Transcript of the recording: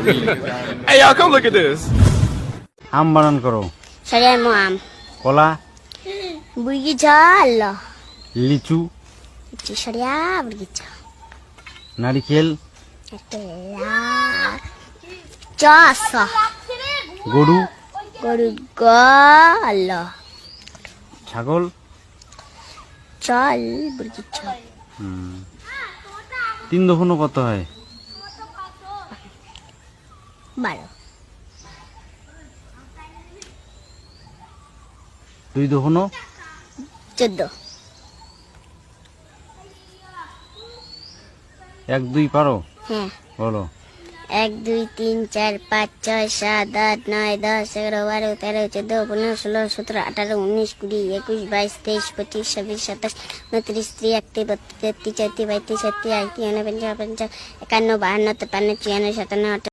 Hey, y'all, come look at this. আম বানান করো। Saya mau am. কলা, Bagi jala. লিচু, Itu saya bagi jala. নারিকেল, Jasa. গরু, Gala. ছাগল, Jal bagi jala. 3 দফানো কত হয়? Baru. 2 দফানো, 14. 1 2 পারো? হ্যাঁ। বলো। 1 2 3 4 5 6 7 8 9 10 11 12 13 14 15 16 17 18 19 20 21 22 23 25 26 27 29 30 31 32 33 34 35 36 37 38 51 52 53 54 56 57 58